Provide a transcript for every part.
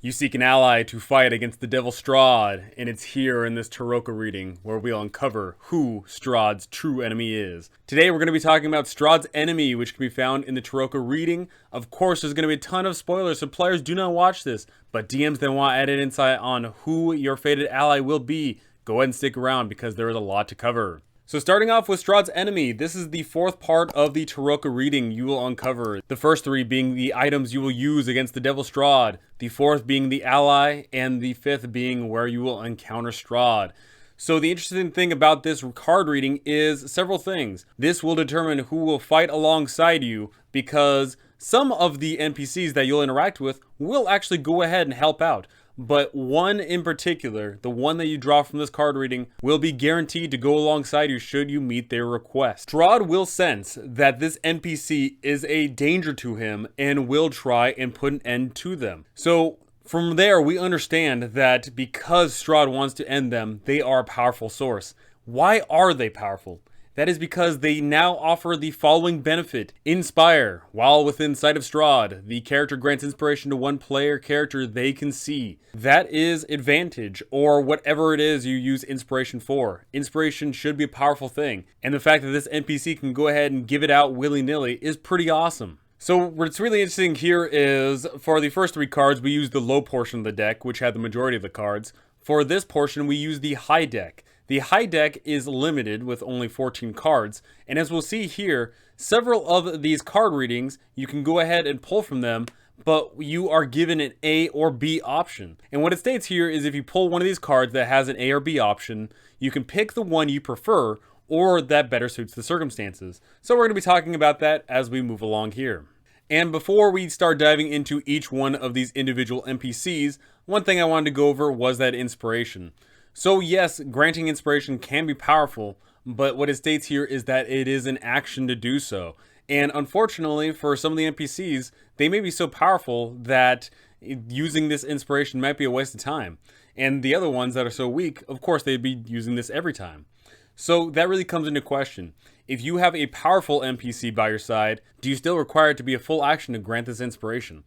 You seek an ally to fight against the devil Strahd, and it's here in this Tarokka reading where we'll uncover who Strahd's true enemy is. Today we're going to be talking about Strahd's enemy, which can be found in the Tarokka reading. Of course, there's going to be a ton of spoilers, so players do not watch this, but DMs that want added insight on who your fated ally will be, go ahead and stick around because there is a lot to cover. So starting off with Strahd's enemy, this is the fourth part of the Tarokka reading you will uncover. The first three being the items you will use against the Devil Strahd, the fourth being the ally, and the fifth being where you will encounter Strahd. So the interesting thing about this card reading is several things. This will determine who will fight alongside you because some of the NPCs that you'll interact with will actually go ahead and help out. But one in particular, the one that you draw from this card reading, will be guaranteed to go alongside you should you meet their request. Strahd will sense that this NPC is a danger to him and will try and put an end to them. So from there, we understand that because Strahd wants to end them, they are a powerful source. Why are they powerful? That is because they now offer the following benefit. Inspire. While within sight of Strahd, the character grants inspiration to one player character they can see. That is advantage, or whatever it is you use inspiration for. Inspiration should be a powerful thing, and the fact that this NPC can go ahead and give it out willy-nilly is pretty awesome. So what's really interesting here is, for the first three cards, we use the low portion of the deck, which had the majority of the cards. For this portion, we use the high deck. The high deck is limited with only 14 cards, and as we'll see here, several of these card readings, you can go ahead and pull from them, but you are given an A or B option. And what it states here is if you pull one of these cards that has an A or B option, you can pick the one you prefer or that better suits the circumstances. So we're going to be talking about that as we move along here. And before we start diving into each one of these individual NPCs, one thing I wanted to go over was that inspiration. So yes, granting inspiration can be powerful, but what it states here is that it is an action to do so. And unfortunately, for some of the NPCs, they may be so powerful that using this inspiration might be a waste of time. And the other ones that are so weak, of course, they'd be using this every time. So that really comes into question. If you have a powerful NPC by your side, do you still require it to be a full action to grant this inspiration?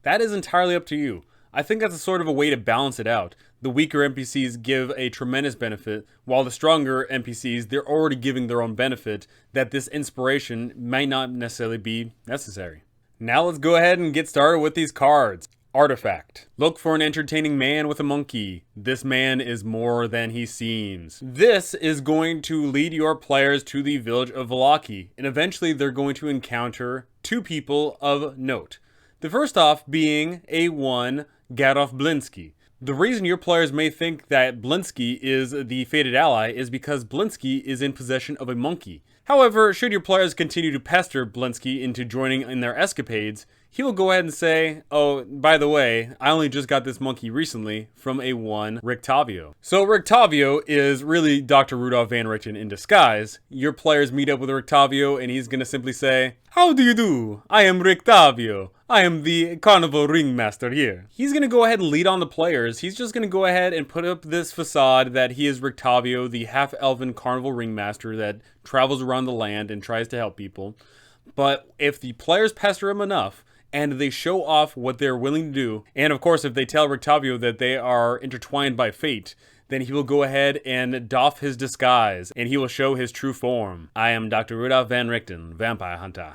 That is entirely up to you. I think that's a sort of a way to balance it out. The weaker NPCs give a tremendous benefit, while the stronger NPCs, they're already giving their own benefit that this inspiration might not necessarily be necessary. Now let's go ahead and get started with these cards. Artifact. Look for an entertaining man with a monkey. This man is more than he seems. This is going to lead your players to the village of Vallakovich, and eventually they're going to encounter two people of note. The first off being A1 Gadolf Blinsky. The reason your players may think that Blinsky is the fated ally is because Blinsky is in possession of a monkey. However, should your players continue to pester Blinsky into joining in their escapades, he will go ahead and say, oh, by the way, I only just got this monkey recently from a one Rictavio. So Rictavio is really Dr. Rudolph Van Richten in disguise. Your players meet up with Rictavio and he's going to simply say, how do you do? I am Rictavio. I am the carnival ringmaster here. He's going to go ahead and lead on the players. He's just going to go ahead and put up this facade that he is Rictavio, the half-elven carnival ringmaster that travels around the land and tries to help people. But if the players pester him enough, and they show off what they're willing to do, and of course if they tell Rictavio that they are intertwined by fate, then he will go ahead and doff his disguise, and he will show his true form. I am Dr. Rudolph Van Richten, vampire hunter.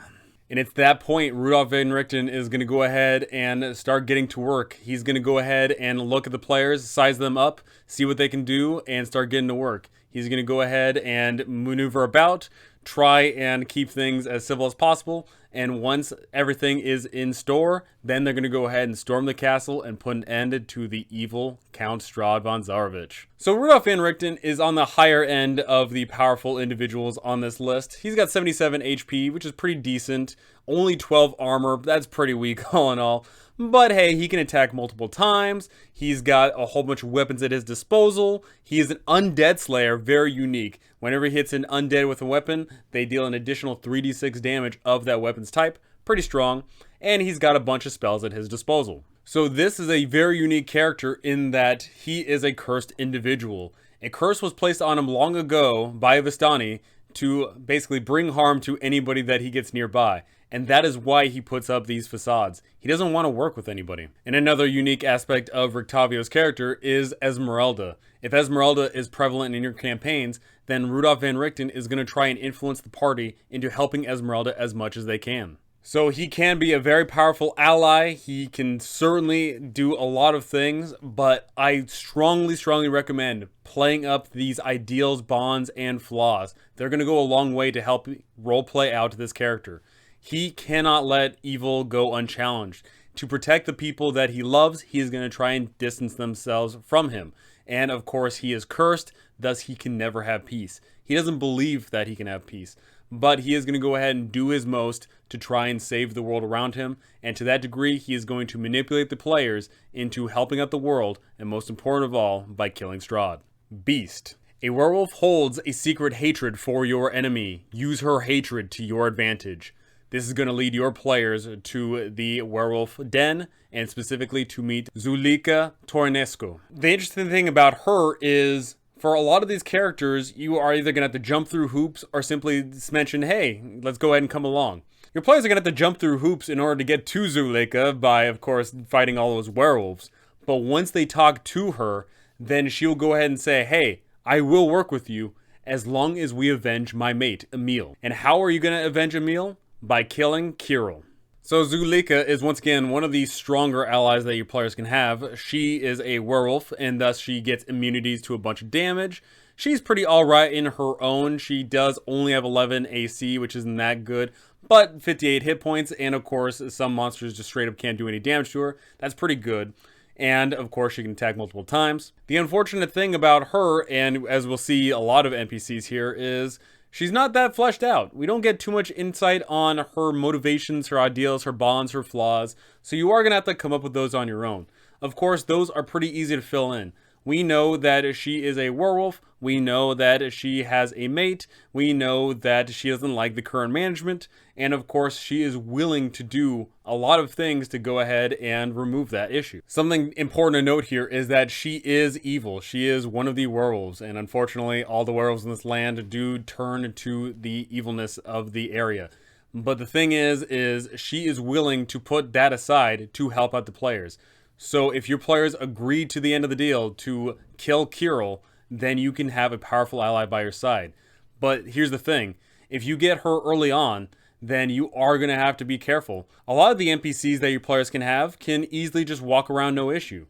And at that point, Rudolph Van Richten is going to go ahead and start getting to work. He's going to go ahead and look at the players, size them up, see what they can do, and start getting to work. He's going to go ahead and maneuver about, try and keep things as civil as possible, and once everything is in store, then they're going to go ahead and storm the castle and put an end to the evil Count Strahd von Zarovich. So Rudolph Van Richten is on the higher end of the powerful individuals on this list. He's got 77 HP, which is pretty decent. Only 12 armor, that's pretty weak all in all. But hey, he can attack multiple times. He's got a whole bunch of weapons at his disposal. He is an undead slayer, very unique. Whenever he hits an undead with a weapon, they deal an additional 3d6 damage of that weapon's type. Pretty strong. And he's got a bunch of spells at his disposal. So this is a very unique character in that he is a cursed individual. A curse was placed on him long ago by Vistani to basically bring harm to anybody that he gets nearby. and that is why he puts up these facades. He doesn't want to work with anybody. And another unique aspect of Rictavio's character is Esmeralda. If Esmeralda is prevalent in your campaigns, then Rudolph van Richten is going to try and influence the party into helping Esmeralda as much as they can. So he can be a very powerful ally. He can certainly do a lot of things, but I strongly recommend playing up these ideals, bonds, and flaws. They're going to go a long way to help roleplay out this character. He cannot let evil go unchallenged. To protect the people that he loves, he is going to try and distance themselves from him. And of course, he is cursed, thus he can never have peace. He doesn't believe that he can have peace, but he is going to go ahead and do his most to try and save the world around him, and to that degree, he is going to manipulate the players into helping out the world, and most important of all, by killing Strahd. Beast. A werewolf holds a secret hatred for your enemy. Use her hatred to your advantage. This is going to lead your players to the werewolf den, and specifically to meet Zuleika Toranescu. The interesting thing about her is, for a lot of these characters, you are either going to have to jump through hoops or simply mention, hey, let's go ahead and come along. Your players are going to have to jump through hoops in order to get to Zuleika by, of course, fighting all those werewolves. But once they talk to her, then she'll go ahead and say, hey, I will work with you as long as we avenge my mate, Emil. And how are you going to avenge Emil? By killing Kirill. So Zuleika is once again one of the stronger allies that your players can have. She is a werewolf, and thus she gets immunities to a bunch of damage. She's pretty alright in her own. She does only have 11 AC, which isn't that good, but 58 hit points, and of course some monsters just straight up can't do any damage to her. That's pretty good. And of course she can attack multiple times. The unfortunate thing about her, and as we'll see a lot of NPCs here, is she's not that fleshed out. We don't get too much insight on her motivations, her ideals, her bonds, her flaws, so you are going to have to come up with those on your own. Of course, those are pretty easy to fill in. We know that she is a werewolf, we know that she has a mate, we know that she doesn't like the current management, and of course she is willing to do a lot of things to go ahead and remove that issue. Something important to note here is that she is evil. She is one of the werewolves, and unfortunately all the werewolves in this land do turn to the evilness of the area. But the thing is she is willing to put that aside to help out the players. So if your players agree to the end of the deal to kill Kirill, then you can have a powerful ally by your side. But here's the thing, if you get her early on, then you are going to have to be careful. A lot of the NPCs that your players can have can easily just walk around no issue.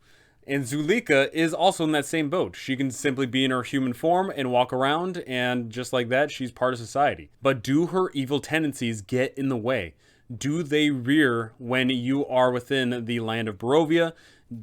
And Zuleika is also in that same boat. She can simply be in her human form and walk around, and just like that, she's part of society. But do her evil tendencies get in the way? Do they rear when you are within the land of Barovia,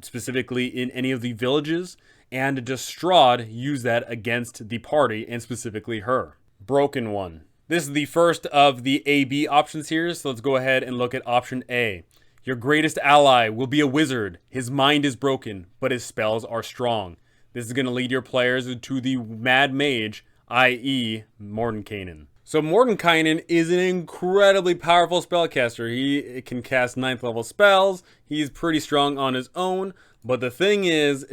specifically in any of the villages? And does Strahd use that against the party, and specifically her? Broken one. This is the first of the A-B options here, so let's go ahead and look at option A. Your greatest ally will be a wizard. His mind is broken, but his spells are strong. This is going to lead your players to the Mad Mage, i.e. Mordenkainen. So Mordenkainen is an incredibly powerful spellcaster. He can cast 9th level spells. He's pretty strong on his own. But the thing is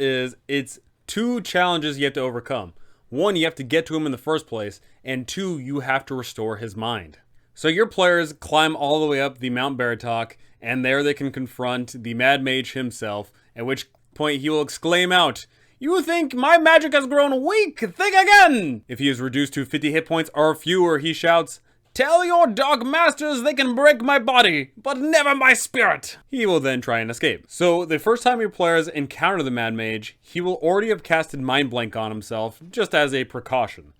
it's two challenges you have to overcome. One, you have to get to him in the first place. And two, you have to restore his mind. So your players climb all the way up the Mount Baratok, and there they can confront the Mad Mage himself, at which point he will exclaim out, "You think my magic has grown weak? Think again!" If he is reduced to 50 hit points or fewer, he shouts, "Tell your dark masters they can break my body, but never my spirit!" He will then try and escape. So the first time your players encounter the Mad Mage, he will already have casted Mind Blank on himself, just as a precaution.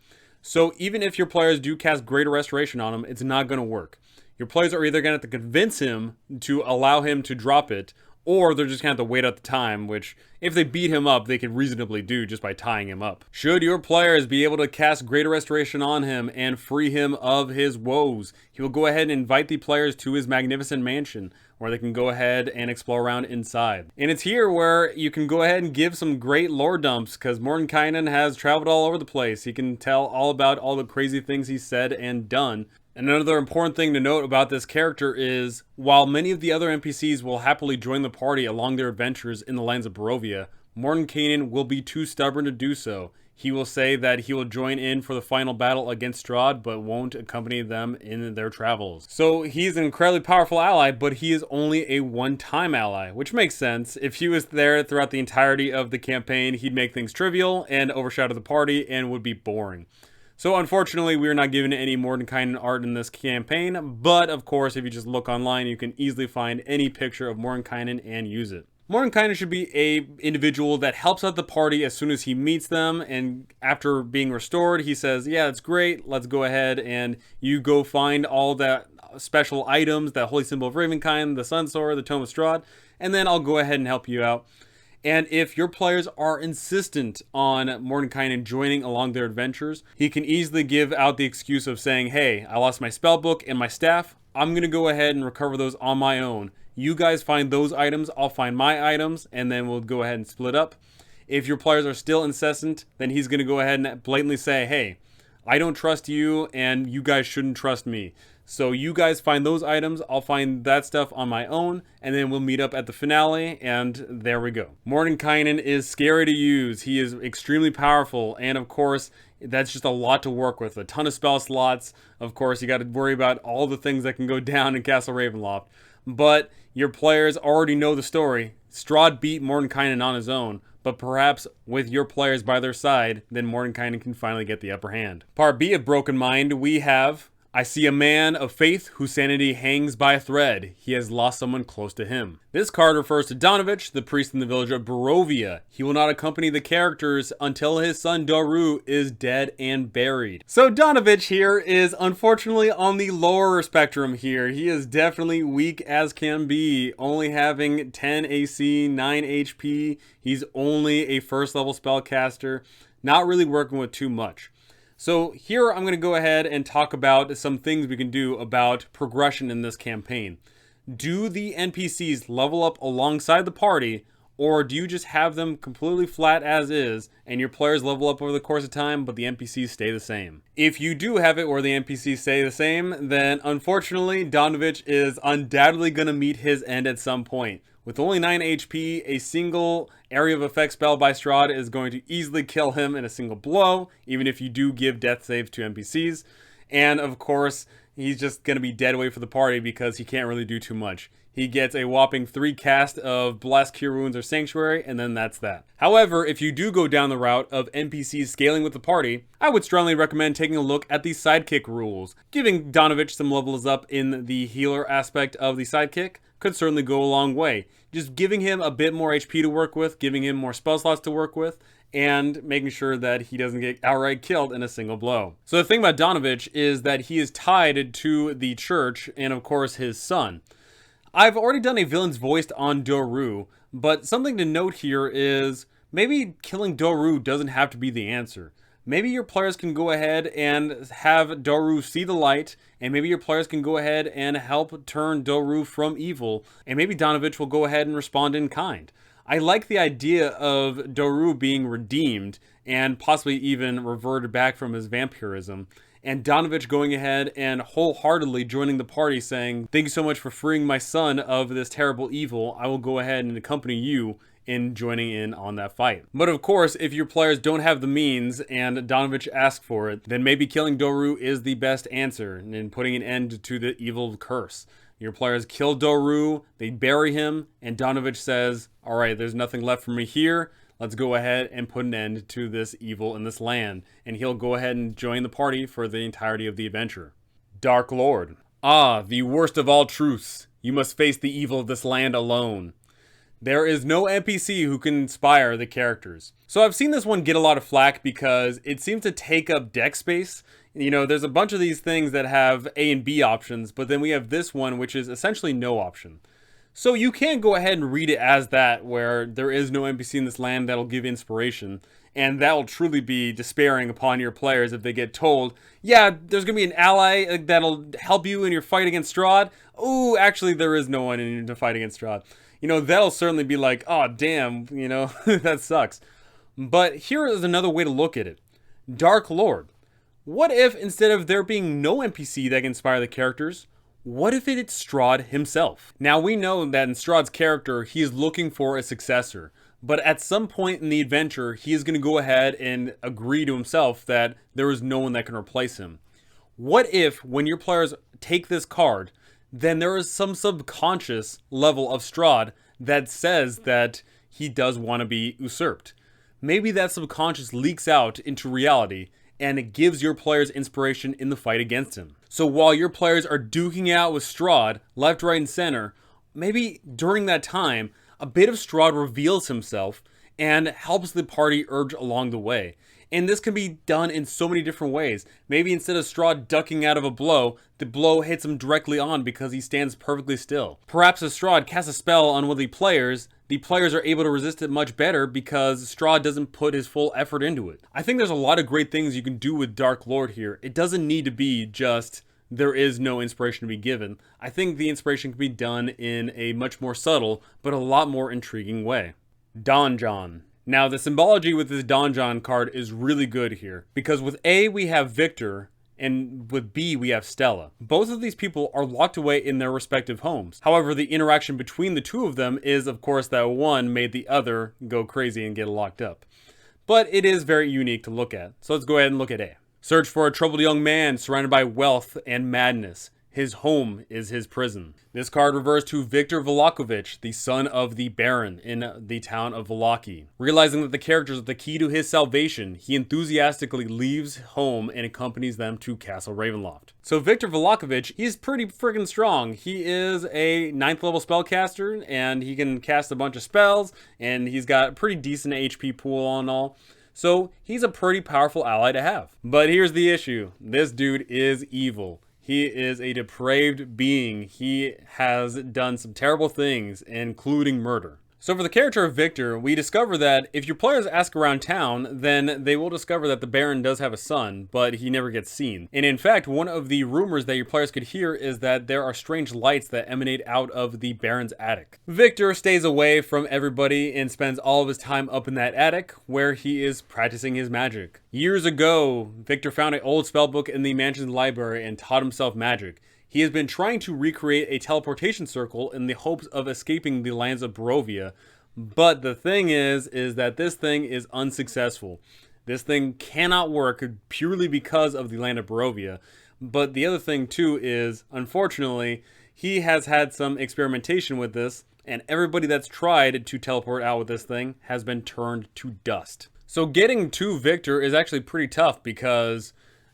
So even if your players do cast Greater Restoration on him, it's not going to work. Your players are either going to have to convince him to allow him to drop it, or they're just going to have to wait out the time, which, if they beat him up, they could reasonably do just by tying him up. Should your players be able to cast Greater Restoration on him and free him of his woes, he will go ahead and invite the players to his magnificent mansion, where they can go ahead and explore around inside. And it's here where you can go ahead and give some great lore dumps, because Mordenkainen has traveled all over the place. He can tell all about all the crazy things he's said and done. And another important thing to note about this character is, while many of the other NPCs will happily join the party along their adventures in the lands of Barovia, Mordenkainen will be too stubborn to do so. He will say that he will join in for the final battle against Strahd, but won't accompany them in their travels. So he's an incredibly powerful ally, but he is only a one-time ally, which makes sense. If he was there throughout the entirety of the campaign, he'd make things trivial and overshadow the party and would be boring. So unfortunately, we are not given any Mordenkainen art in this campaign, but of course, if you just look online, you can easily find any picture of Mordenkainen and use it. Mordenkainen should be a individual that helps out the party as soon as he meets them, and after being restored, he says, yeah, that's great, let's go ahead and you go find all that special items, that holy symbol of Ravenkind, the Sun Sword, the Tome of Strahd, and then I'll go ahead and help you out. And if your players are insistent on Mordenkainen joining along their adventures, he can easily give out the excuse of saying, hey, I lost my spellbook and my staff, I'm going to go ahead and recover those on my own. You guys find those items, I'll find my items, and then we'll go ahead and split up. If your players are still incessant, then he's going to go ahead and blatantly say, hey, I don't trust you, and you guys shouldn't trust me. So you guys find those items, I'll find that stuff on my own, and then we'll meet up at the finale, and there we go. Mordenkainen is scary to use. He is extremely powerful, and of course, that's just a lot to work with. A ton of spell slots. Of course, you got to worry about all the things that can go down in Castle Ravenloft. But your players already know the story. Strahd beat Mordenkainen on his own, but perhaps with your players by their side, then Mordenkainen can finally get the upper hand. Part B of Broken Mind, we have, I see a man of faith whose sanity hangs by a thread. He has lost someone close to him. This card refers to Donavich, the priest in the village of Barovia. He will not accompany the characters until his son Doru is dead and buried. So Donavich here is unfortunately on the lower spectrum here. He is definitely weak as can be, only having 10 AC, 9 HP. He's only a first level spellcaster, not really working with too much. So here I'm going to go ahead and talk about some things we can do about progression in this campaign. Do the NPCs level up alongside the party, or do you just have them completely flat as is and your players level up over the course of time but the NPCs stay the same? If you do have it where the NPCs stay the same, then unfortunately Donavich is undoubtedly going to meet his end at some point. With only 9 HP, a single area of effect spell by Strahd is going to easily kill him in a single blow, even if you do give death saves to NPCs. And of course, he's just going to be dead weight for the party because he can't really do too much. He gets a whopping 3 cast of Blast, Cure Wounds, or Sanctuary, and then that's that. However, if you do go down the route of NPCs scaling with the party, I would strongly recommend taking a look at the sidekick rules. Giving Donavich some levels up in the healer aspect of the sidekick could certainly go a long way. Just giving him a bit more HP to work with, giving him more spell slots to work with, and making sure that he doesn't get outright killed in a single blow. So the thing about Donavich is that he is tied to the church and of course his son. I've already done a villain's voiced on Doru, but something to note here is maybe killing Doru doesn't have to be the answer. Maybe your players can go ahead and have Doru see the light, and maybe your players can go ahead and help turn Doru from evil, and maybe Donavich will go ahead and respond in kind. I like the idea of Doru being redeemed and possibly even reverted back from his vampirism, and Donavich going ahead and wholeheartedly joining the party saying, thank you so much for freeing my son of this terrible evil. I will go ahead and accompany you in joining in on that fight. But of course, if your players don't have the means and Donavich asks for it, then maybe killing Doru is the best answer in putting an end to the evil curse. Your players kill Doru, they bury him, and Donavich says, all right, there's nothing left for me here. Let's go ahead and put an end to this evil in this land. And he'll go ahead and join the party for the entirety of the adventure. Darklord. Ah, the worst of all truths. You must face the evil of this land alone. There is no NPC who can inspire the characters. So I've seen this one get a lot of flack because it seems to take up deck space. You know, there's a bunch of these things that have A and B options, but then we have this one which is essentially no option. So you can go ahead and read it as that, where there is no NPC in this land that'll give inspiration, and that will truly be despairing upon your players if they get told, yeah, there's going to be an ally that'll help you in your fight against Strahd. Oh, actually there is no one in to fight against Strahd. You know, that'll certainly be like, oh, damn, you know, that sucks. But here is another way to look at it. Darklord. What if instead of there being no NPC that can inspire the characters, What if it's Strahd himself? Now we know that in Strahd's character, he is looking for a successor. But at some point in the adventure, he is going to go ahead and agree to himself that there is no one that can replace him. What if, when your players take this card, then there is some subconscious level of Strahd that says that he does want to be usurped? Maybe that subconscious leaks out into reality, and it gives your players inspiration in the fight against him. So while your players are duking out with Strahd, left, right, and center, maybe during that time, a bit of Strahd reveals himself and helps the party urge along the way. And this can be done in so many different ways. Maybe instead of Strahd ducking out of a blow, the blow hits him directly on because he stands perfectly still. Perhaps if Strahd casts a spell on one of the players are able to resist it much better because Strahd doesn't put his full effort into it. I think there's a lot of great things you can do with Darklord here. It doesn't need to be just there is no inspiration to be given. I think the inspiration can be done in a much more subtle, but a lot more intriguing way. Donjon. Now, the symbology with this Donjon card is really good here, because with A, we have Victor, and with B, we have Stella. Both of these people are locked away in their respective homes. However, the interaction between the two of them is, of course, that one made the other go crazy and get locked up. But it is very unique to look at, so let's go ahead and look at A. Search for a troubled young man surrounded by wealth and madness. His home is his prison. This card refers to Victor Vallakovich, the son of the Baron in the town of Vallaki. Realizing that the characters are the key to his salvation, he enthusiastically leaves home and accompanies them to Castle Ravenloft. So Victor Vallakovich, he's pretty friggin' strong. He is a 9th level spellcaster, and he can cast a bunch of spells, and he's got a pretty decent HP pool and all. So he's a pretty powerful ally to have. But here's the issue. This dude is evil. He is a depraved being. He has done some terrible things, including murder. So for the character of Victor, we discover that if your players ask around town, then they will discover that the Baron does have a son, but he never gets seen. And in fact, one of the rumors that your players could hear is that there are strange lights that emanate out of the Baron's attic. Victor stays away from everybody and spends all of his time up in that attic where he is practicing his magic. Years ago, Victor found an old spellbook in the mansion's library and taught himself magic. He has been trying to recreate a teleportation circle in the hopes of escaping the lands of Barovia. But the thing is that this thing is unsuccessful. This thing cannot work purely because of the land of Barovia. But the other thing too is, unfortunately, he has had some experimentation with this, and everybody that's tried to teleport out with this thing has been turned to dust. So getting to Victor is actually pretty tough because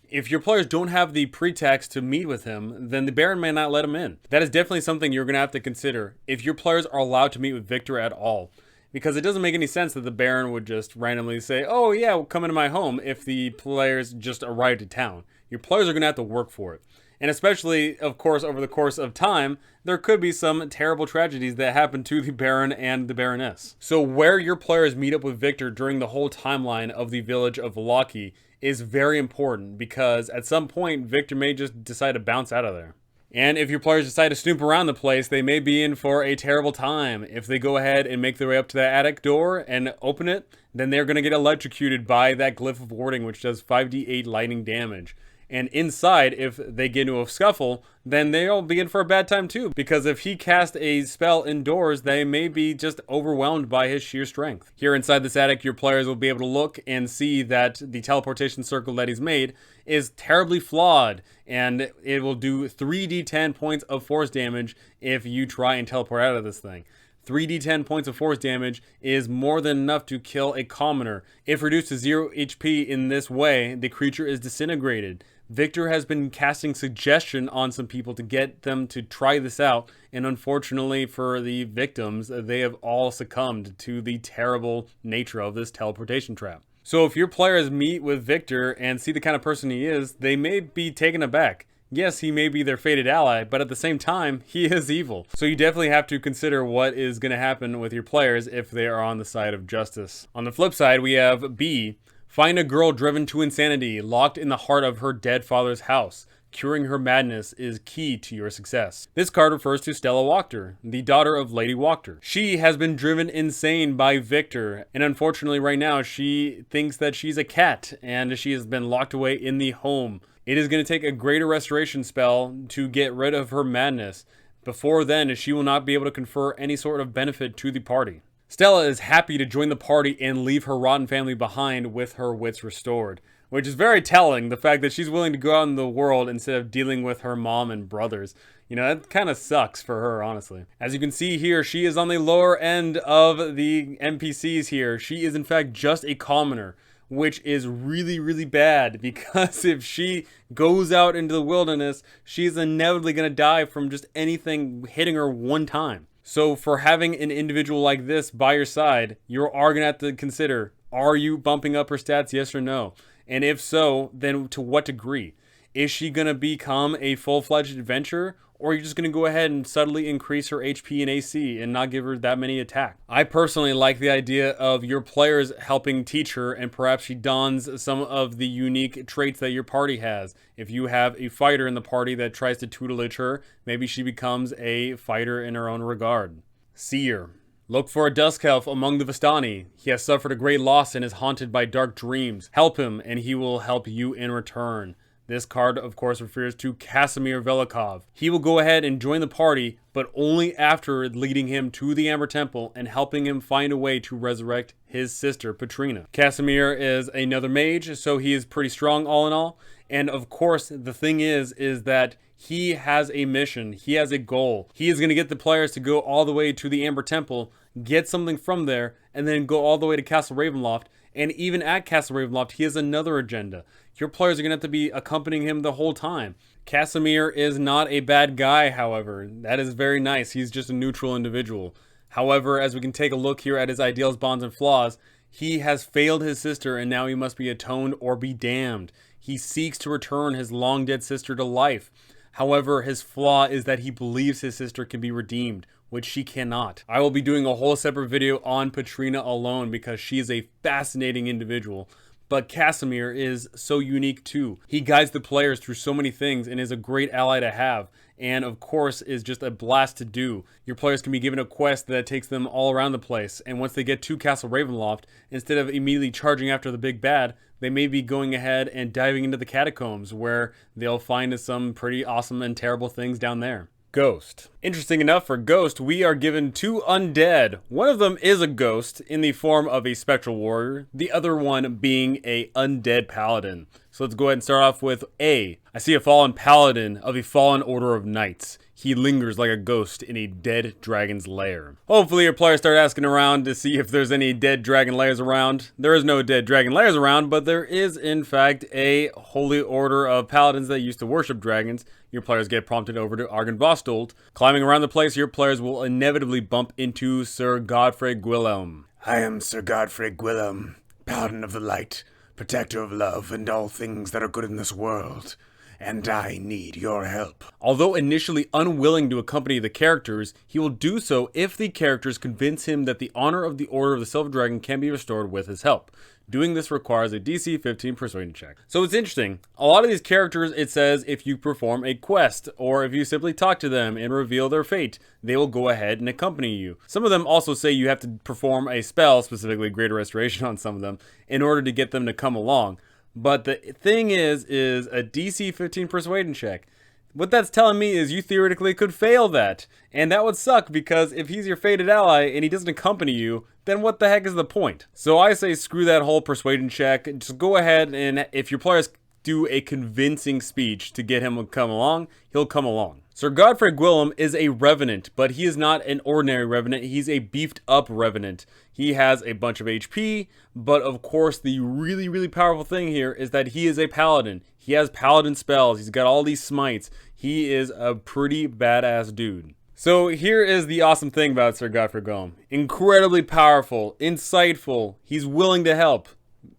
if your players don't have the pretext to meet with him, then the Baron may not let him in. That is definitely something you're going to have to consider if your players are allowed to meet with Victor at all. Because it doesn't make any sense that the Baron would just randomly say, oh yeah, well, come into my home if the players just arrived at town. Your players are going to have to work for it. And especially, of course, over the course of time, there could be some terrible tragedies that happen to the Baron and the Baroness. So where your players meet up with Victor during the whole timeline of the village of Vallaki is very important, because at some point, Victor may just decide to bounce out of there. And if your players decide to snoop around the place, they may be in for a terrible time. If they go ahead and make their way up to that attic door and open it, then they're going to get electrocuted by that glyph of warding, which does 5d8 lightning damage. And inside, if they get into a scuffle, then they'll be in for a bad time too. Because if he casts a spell indoors, they may be just overwhelmed by his sheer strength. Here inside this attic, your players will be able to look and see that the teleportation circle that he's made is terribly flawed. And it will do 3d10 points of force damage if you try and teleport out of this thing. 3d10 points of force damage is more than enough to kill a commoner. If reduced to 0 HP in this way, the creature is disintegrated. Victor has been casting suggestion on some people to get them to try this out, and unfortunately for the victims, they have all succumbed to the terrible nature of this teleportation trap. So if your players meet with Victor and see the kind of person he is, they may be taken aback. Yes, he may be their fated ally, but at the same time, he is evil. So you definitely have to consider what is going to happen with your players if they are on the side of justice. On the flip side, we have B. Find a girl driven to insanity, locked in the heart of her dead father's house. Curing her madness is key to your success. This card refers to Stella Wachter, the daughter of Lady Wachter. She has been driven insane by Victor, and unfortunately right now she thinks that she's a cat, and she has been locked away in the home. It is going to take a greater restoration spell to get rid of her madness. Before then, she will not be able to confer any sort of benefit to the party. Stella is happy to join the party and leave her rotten family behind with her wits restored, which is very telling, the fact that she's willing to go out in the world instead of dealing with her mom and brothers. You know, that kind of sucks for her, honestly. As you can see here, she is on the lower end of the NPCs here. She is in fact just a commoner, which is really, really bad, because if she goes out into the wilderness, she's inevitably going to die from just anything hitting her one time. So for having an individual like this by your side, you are going to have to consider, are you bumping up her stats, yes or no? And if so, then to what degree? Is she going to become a full-fledged adventurer, or are you just going to go ahead and subtly increase her HP and AC and not give her that many attacks? I personally like the idea of your players helping teach her, and perhaps she dons some of the unique traits that your party has. If you have a fighter in the party that tries to tutelage her, maybe she becomes a fighter in her own regard. Seer. Look for a dusk elf among the Vistani. He has suffered a great loss and is haunted by dark dreams. Help him, and he will help you in return. This card, of course, refers to Kasimir Velikov. He will go ahead and join the party, but only after leading him to the Amber Temple and helping him find a way to resurrect his sister, Petrina. Kasimir is another mage, so he is pretty strong all in all. And of course, the thing is that he has a mission. He has a goal. He is going to get the players to go all the way to the Amber Temple, get something from there, and then go all the way to Castle Ravenloft. And even at Castle Ravenloft, he has another agenda. Your players are going to have to be accompanying him the whole time. Kasimir is not a bad guy, however. That is very nice. He's just a neutral individual. However, as we can take a look here at his ideals, bonds, and flaws, he has failed his sister, and now he must be atoned or be damned. He seeks to return his long-dead sister to life. However, his flaw is that he believes his sister can be redeemed, which she cannot. I will be doing a whole separate video on Petrina alone because she is a fascinating individual. But Kasimir is so unique too. He guides the players through so many things and is a great ally to have. And of course is just a blast to do. Your players can be given a quest that takes them all around the place. And once they get to Castle Ravenloft, instead of immediately charging after the big bad, they may be going ahead and diving into the catacombs where they'll find some pretty awesome and terrible things down there. Ghost. Interesting enough, for Ghost, we are given two undead. One of them is a ghost in the form of a spectral warrior, the other one being a undead paladin. So let's go ahead and start off with A. I see a fallen paladin of a fallen order of knights. He lingers like a ghost in a dead dragon's lair. Hopefully your players start asking around to see if there's any dead dragon lairs around. There is no dead dragon lairs around, but there is in fact a holy order of paladins that used to worship dragons. Your players get prompted over to Argynvostold. Climbing around the place, your players will inevitably bump into Sir Godfrey Gwilym. I am Sir Godfrey Gwilym, Paladin of the Light, protector of love and all things that are good in this world. And I need your help. Although initially unwilling to accompany the characters, he will do so if the characters convince him that the honor of the Order of the Silver Dragon can be restored with his help. Doing this requires a DC 15 persuasion check. So it's interesting. A lot of these characters, it says if you perform a quest, or if you simply talk to them and reveal their fate, they will go ahead and accompany you. Some of them also say you have to perform a spell, specifically Greater Restoration on some of them, in order to get them to come along. But the thing is a DC 15 persuasion check. What that's telling me is you theoretically could fail that. And that would suck, because if he's your fated ally and he doesn't accompany you, then what the heck is the point? So I say screw that whole persuasion check. Just go ahead, and if your players do a convincing speech to get him to come along, he'll come along. Sir Godfrey Gwilym is a revenant, but he is not an ordinary revenant. He's a beefed up revenant. He has a bunch of HP, but of course the really, really powerful thing here is that he is a paladin. He has paladin spells. He's got all these smites. He is a pretty badass dude. So here is the awesome thing about Sir Godfrey Gwilym. Incredibly powerful, insightful. He's willing to help.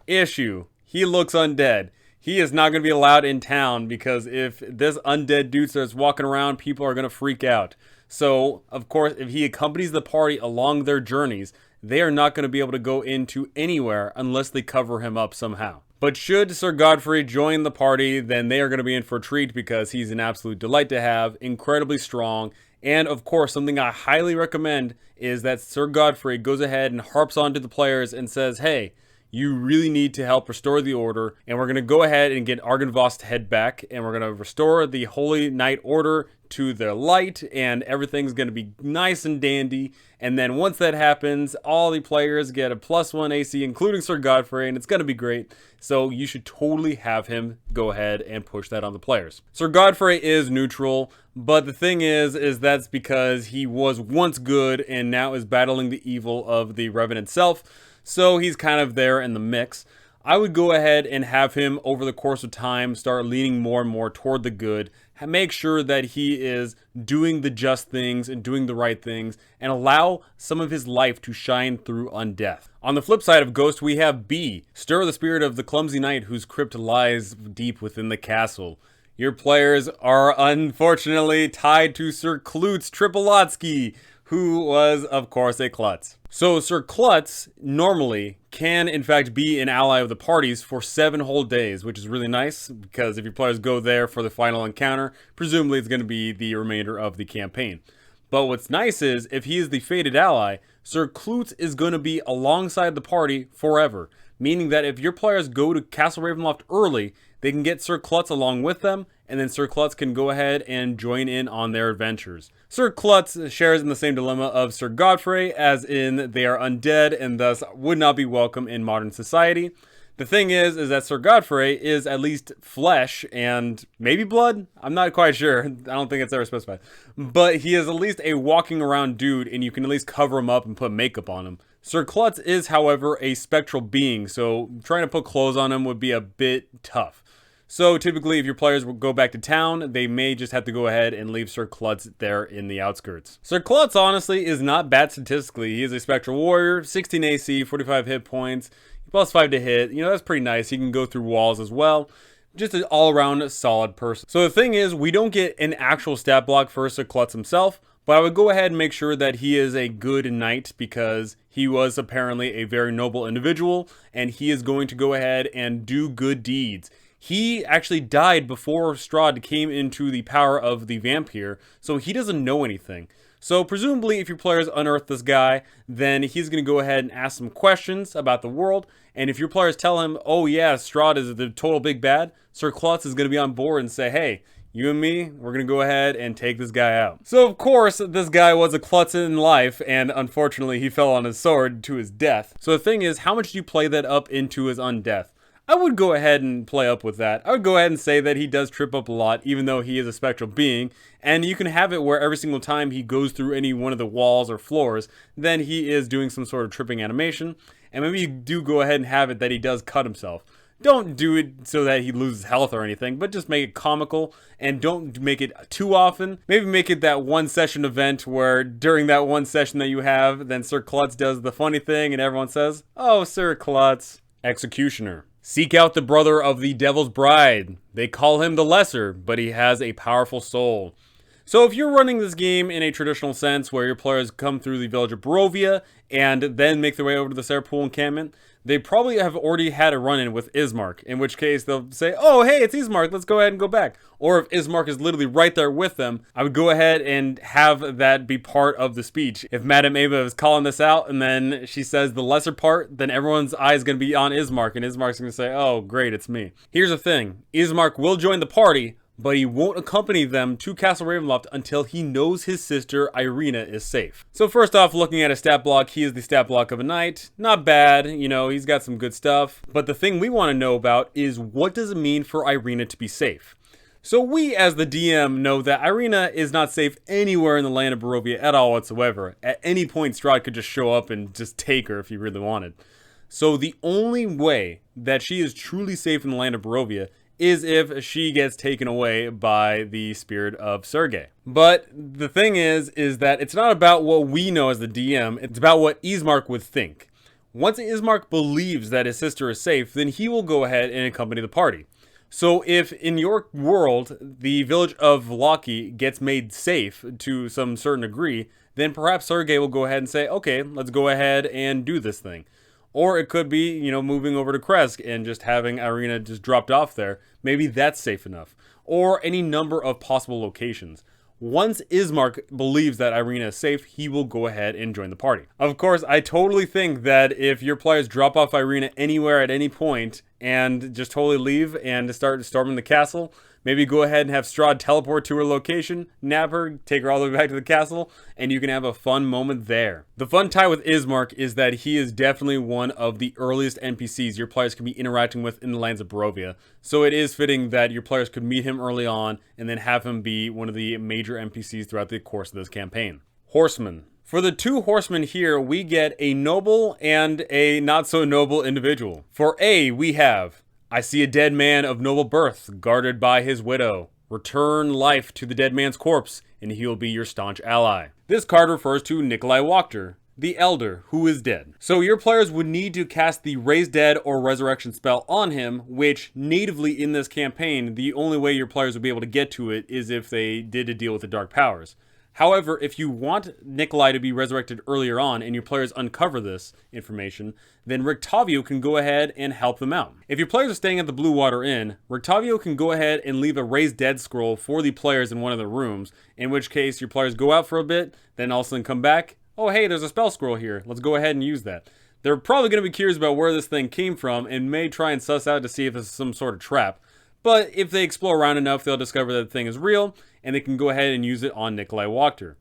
Issue: he looks undead. He is not going to be allowed in town, because if this undead dude starts walking around, people are going to freak out. So, of course, if he accompanies the party along their journeys, they are not going to be able to go into anywhere unless they cover him up somehow. But should Sir Godfrey join the party, then they are going to be in for a treat because he's an absolute delight to have, incredibly strong, and of course, something I highly recommend is that Sir Godfrey goes ahead and harps on to the players and says, hey, you really need to help restore the order, and we're going to go ahead and get Argynvost to head back, and we're going to restore the Holy Knight Order to their light, and everything's going to be nice and dandy. And then once that happens, all the players get a +1 AC, including Sir Godfrey, and it's going to be great. So you should totally have him go ahead and push that on the players. Sir Godfrey is neutral, but the thing is that's because he was once good and now is battling the evil of the Revenant self. So he's kind of there in the mix. I would go ahead and have him over the course of time start leaning more and more toward the good. Make sure that he is doing the just things and doing the right things, and allow some of his life to shine through undeath. On the flip side of Ghost, we have B. Stir the spirit of the clumsy knight whose crypt lies deep within the castle. Your players are unfortunately tied to Sir Klutz Tripalotsky, who was, of course, a klutz. So Sir Klutz normally can, in fact, be an ally of the parties for 7 whole days, which is really nice, because if your players go there for the final encounter, presumably it's going to be the remainder of the campaign. But what's nice is, if he is the fated ally, Sir Klutz is going to be alongside the party forever, meaning that if your players go to Castle Ravenloft early, they can get Sir Klutz along with them, and then Sir Klutz can go ahead and join in on their adventures. Sir Klutz shares in the same dilemma of Sir Godfrey, as in they are undead and thus would not be welcome in modern society. The thing is that Sir Godfrey is at least flesh and maybe blood? I'm not quite sure. I don't think it's ever specified. But he is at least a walking around dude, and you can at least cover him up and put makeup on him. Sir Klutz is, however, a spectral being, so trying to put clothes on him would be a bit tough. So typically, if your players will go back to town, they may just have to go ahead and leave Sir Klutz there in the outskirts. Sir Klutz, honestly, is not bad statistically. He is a spectral warrior, 16 AC, 45 hit points, +5 to hit. You know, that's pretty nice. He can go through walls as well. Just an all-around solid person. So the thing is, we don't get an actual stat block for Sir Klutz himself, but I would go ahead and make sure that he is a good knight, because he was apparently a very noble individual, and he is going to go ahead and do good deeds. He actually died before Strahd came into the power of the vampire, so he doesn't know anything. So presumably, if your players unearth this guy, then he's going to go ahead and ask some questions about the world, and if your players tell him, oh yeah, Strahd is the total big bad, Sir Klutz is going to be on board and say, hey, you and me, we're going to go ahead and take this guy out. So of course, this guy was a klutz in life, and unfortunately he fell on his sword to his death. So the thing is, how much do you play that up into his undeath? I would go ahead and play up with that. I would go ahead and say that he does trip up a lot, even though he is a spectral being, and you can have it where every single time he goes through any one of the walls or floors, then he is doing some sort of tripping animation, and maybe you do go ahead and have it that he does cut himself. Don't do it so that he loses health or anything, but just make it comical, and don't make it too often. Maybe make it that one session event where during that one session that you have, then Sir Klutz does the funny thing and everyone says, oh, Sir Klutz. Executioner. Seek out the brother of the Devil's Bride. They call him the Lesser, but he has a powerful soul. So if you're running this game in a traditional sense, where your players come through the village of Barovia and then make their way over to the Seerpool encampment, they probably have already had a run-in with Ismark, in which case they'll say, oh, hey, it's Ismark, let's go ahead and go back. Or if Ismark is literally right there with them, I would go ahead and have that be part of the speech. If Madame Ava is calling this out and then she says the lesser part, then everyone's eye is going to be on Ismark, and Ismark's going to say, oh, great, it's me. Here's the thing. Ismark will join the party, but he won't accompany them to Castle Ravenloft until he knows his sister Irina is safe. So first off, looking at a stat block, he is the stat block of a knight. Not bad, you know, he's got some good stuff. But the thing we want to know about is, what does it mean for Irina to be safe? So we, as the DM, know that Irina is not safe anywhere in the land of Barovia at all whatsoever. At any point, Strahd could just show up and just take her if he really wanted. So the only way that she is truly safe in the land of Barovia is if she gets taken away by the spirit of Sergei. But the thing is that it's not about what we know as the DM, it's about what Ismark would think. Once Ismark believes that his sister is safe, then he will go ahead and accompany the party. So if in your world, the village of Vallakovich gets made safe to some certain degree, then perhaps Sergei will go ahead and say, okay, let's go ahead and do this thing. Or it could be, moving over to Kresk and just having Irina just dropped off there. Maybe that's safe enough. Or any number of possible locations. Once Ismark believes that Irina is safe, he will go ahead and join the party. Of course, I totally think that if your players drop off Irina anywhere at any point and just totally leave and start storming the castle, maybe go ahead and have Strahd teleport to her location, nab her, take her all the way back to the castle, and you can have a fun moment there. The fun tie with Ismark is that he is definitely one of the earliest NPCs your players can be interacting with in the lands of Barovia. So it is fitting that your players could meet him early on and then have him be one of the major NPCs throughout the course of this campaign. Horseman. For the two horsemen here, we get a noble and a not so noble individual. For A, we have, I see a dead man of noble birth, guarded by his widow. Return life to the dead man's corpse, and he will be your staunch ally. This card refers to Nikolai Wachter, the Elder, who is dead. So your players would need to cast the Raise Dead or Resurrection spell on him, which natively in this campaign, the only way your players would be able to get to it is if they did a deal with the Dark Powers. However, if you want Nikolai to be resurrected earlier on and your players uncover this information, then Rictavio can go ahead and help them out. If your players are staying at the Blue Water Inn, Rictavio can go ahead and leave a Raise Dead scroll for the players in one of the rooms, in which case your players go out for a bit, then all of a sudden come back. Oh, hey, there's a spell scroll here. Let's go ahead and use that. They're probably going to be curious about where this thing came from and may try and suss out to see if this is some sort of trap. But if they explore around enough, they'll discover that the thing is real, and they can go ahead and use it on Nikolai Wachter.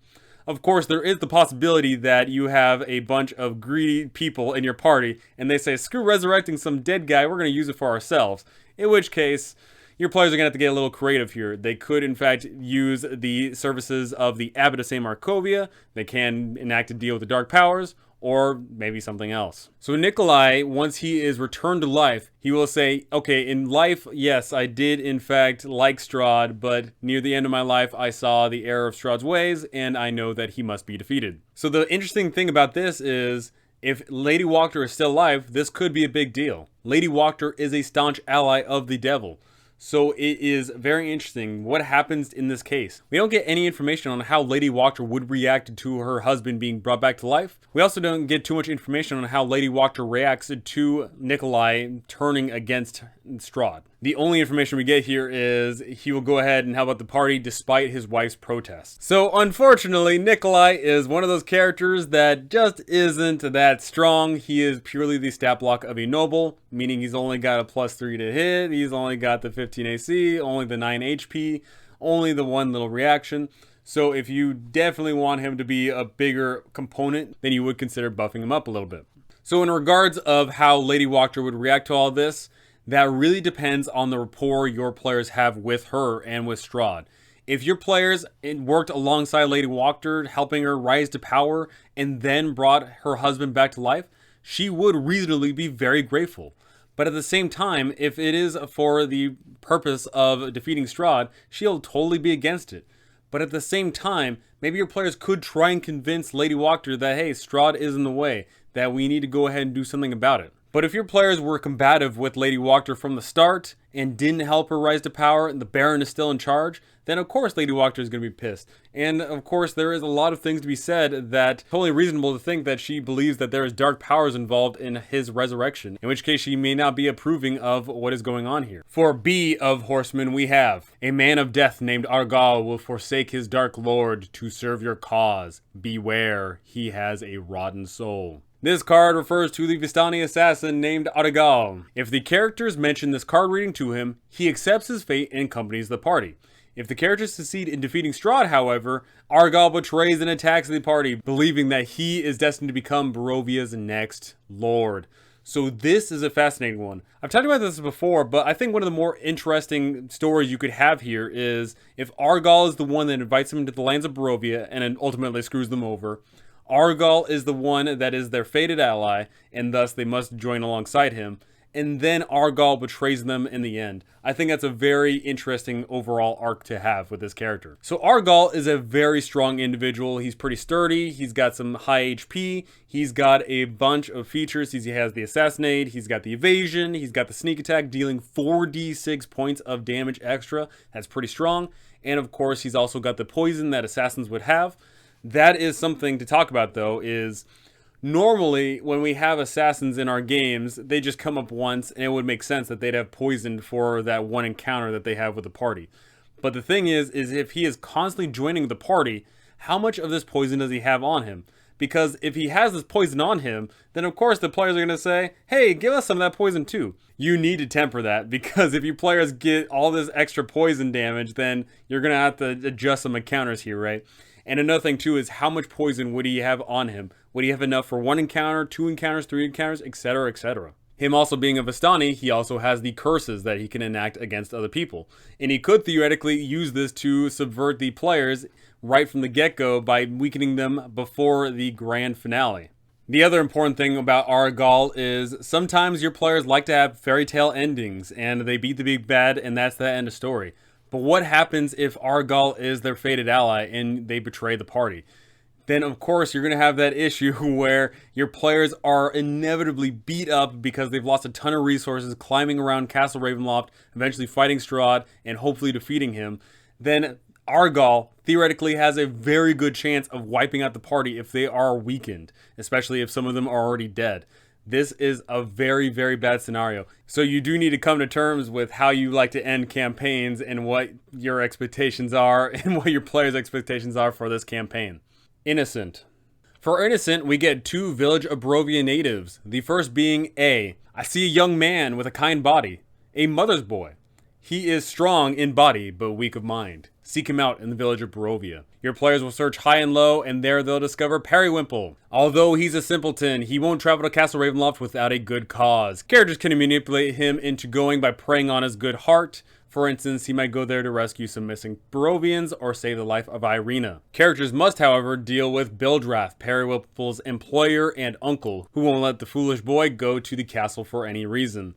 Of course, there is the possibility that you have a bunch of greedy people in your party, and they say, screw resurrecting some dead guy, we're going to use it for ourselves. In which case, your players are going to have to get a little creative here. They could, in fact, use the services of the Abbot of St. Markovia. They can enact a deal with the Dark Powers, or maybe something else. So Nikolai, once he is returned to life, he will say, okay, in life, yes, I did in fact like Strahd, but near the end of my life, I saw the error of Strahd's ways, and I know that he must be defeated. So the interesting thing about this is, if Lady Wachter is still alive, this could be a big deal. Lady Wachter is a staunch ally of the devil. So it is very interesting what happens in this case. We don't get any information on how Lady Wachter would react to her husband being brought back to life. We also don't get too much information on how Lady Wachter reacts to Nikolai turning against Strahd. The only information we get here is he will go ahead and help out the party despite his wife's protests. So unfortunately, Nikolai is one of those characters that just isn't that strong. He is purely the stat block of a noble, meaning he's only got a +3 to hit, he's only got the 15 AC, only the 9 HP, only the one little reaction. So if you definitely want him to be a bigger component, then you would consider buffing him up a little bit. So in regards of how Lady Wachter would react to all this, that really depends on the rapport your players have with her and with Strahd. If your players worked alongside Lady Wachter, helping her rise to power, and then brought her husband back to life, she would reasonably be very grateful. But at the same time, if it is for the purpose of defeating Strahd, she'll totally be against it. But at the same time, maybe your players could try and convince Lady Wachter that, hey, Strahd is in the way, that we need to go ahead and do something about it. But if your players were combative with Lady Wachter from the start and didn't help her rise to power and the Baron is still in charge, then of course Lady Wachter is going to be pissed. And of course there is a lot of things to be said that totally reasonable to think that she believes that there is dark powers involved in his resurrection, in which case she may not be approving of what is going on here. For B of Horsemen we have, a man of death named Argal will forsake his dark lord to serve your cause. Beware, he has a rotten soul. This card refers to the Vistani assassin named Argal. If the characters mention this card reading to him, he accepts his fate and accompanies the party. If the characters succeed in defeating Strahd, however, Argal betrays and attacks the party, believing that he is destined to become Barovia's next lord. So this is a fascinating one. I've talked about this before, but I think one of the more interesting stories you could have here is if Argal is the one that invites him into the lands of Barovia and then ultimately screws them over, Argal is the one that is their fated ally, and thus they must join alongside him, and then Argal betrays them in the end. I think that's a very interesting overall arc to have with this character. So Argal is a very strong individual. He's pretty sturdy, he's got some high HP, he's got a bunch of features. He has the assassinate, he's got the evasion, he's got the sneak attack, dealing 4d6 points of damage extra. That's pretty strong. And of course, he's also got the poison that assassins would have. That is something to talk about, though, is Normally, when we have assassins in our games, they just come up once, and it would make sense that they'd have poisoned for that one encounter that they have with the party. But the thing is if he is constantly joining the party, how much of this poison does he have on him? Because if he has this poison on him, then of course the players are going to say, hey, give us some of that poison too. You need to temper that, because if you players get all this extra poison damage, then you're going to have to adjust some encounters here, right? And another thing too is how much poison would he have on him? Would he have enough for 1 encounter, 2 encounters, 3 encounters, etc., etc.? Him also being a Vistani, he also has the curses that he can enact against other people. And he could theoretically use this to subvert the players right from the get-go by weakening them before the grand finale. The other important thing about Argal is sometimes your players like to have fairy tale endings and they beat the big bad and that's the end of story. But what happens if Argal is their fated ally and they betray the party? Then of course you're going to have that issue where your players are inevitably beat up because they've lost a ton of resources climbing around Castle Ravenloft, eventually fighting Strahd and hopefully defeating him. Then Argal theoretically has a very good chance of wiping out the party if they are weakened, especially if some of them are already dead. This is a very, very bad scenario. So you do need to come to terms with how you like to end campaigns and what your expectations are and what your players' expectations are for this campaign. Innocent. For Innocent, we get 2 village of Barovia natives. The first being A. I see a young man with a kind body. A mother's boy. He is strong in body, but weak of mind. Seek him out in the village of Barovia. Your players will search high and low, and there they'll discover Periwimple. Although he's a simpleton, he won't travel to Castle Ravenloft without a good cause. Characters can manipulate him into going by preying on his good heart. For instance, he might go there to rescue some missing Barovians or save the life of Irina. Characters must, however, deal with Bildrath, Periwimple's employer and uncle, who won't let the foolish boy go to the castle for any reason.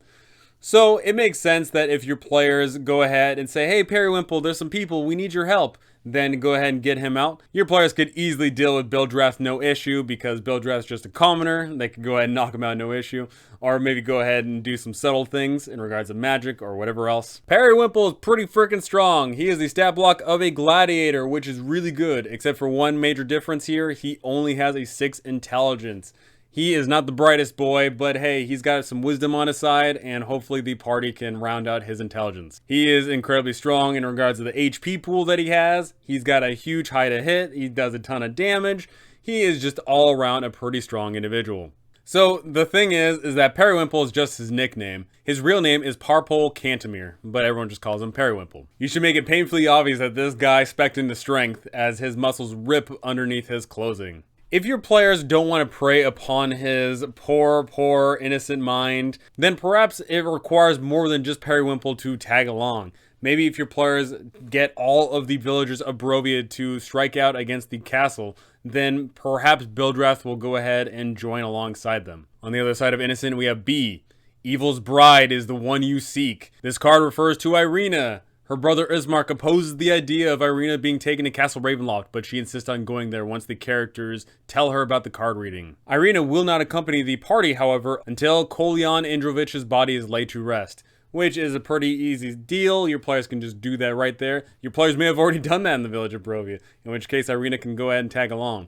So it makes sense that if your players go ahead and say, hey, Periwimple, there's some people, we need your help, then go ahead and get him out. Your players could easily deal with Bildrath no issue, because Bildrath's just a commoner. They could go ahead and knock him out no issue. Or maybe go ahead and do some subtle things in regards to magic or whatever else. Periwimple is pretty freaking strong. He is the stat block of a gladiator, which is really good, except for one major difference here. He only has a 6 intelligence. He is not the brightest boy, but hey, he's got some wisdom on his side, and hopefully the party can round out his intelligence. He is incredibly strong in regards to the HP pool that he has. He's got a huge height to hit. He does a ton of damage. He is just all around a pretty strong individual. So the thing is that Periwimple is just his nickname. His real name is Parpol Cantimir, but everyone just calls him Periwimple. You should make it painfully obvious that this guy specced into strength, as his muscles rip underneath his clothing. If your players don't want to prey upon his poor, innocent mind, then perhaps it requires more than just Periwimple to tag along. Maybe if your players get all of the villagers of Barovia to strike out against the castle, then perhaps Bildrath will go ahead and join alongside them. On the other side of Innocent, we have B. Evil's bride is the one you seek. This card refers to Irina. Her brother Ismark opposes the idea of Irina being taken to Castle Ravenloft, but she insists on going there once the characters tell her about the card reading. Irina will not accompany the party, however, until Kolyanovich body is laid to rest, which is a pretty easy deal. Your players can just do that right there. Your players may have already done that in the village of Barovia, in which case Irina can go ahead and tag along.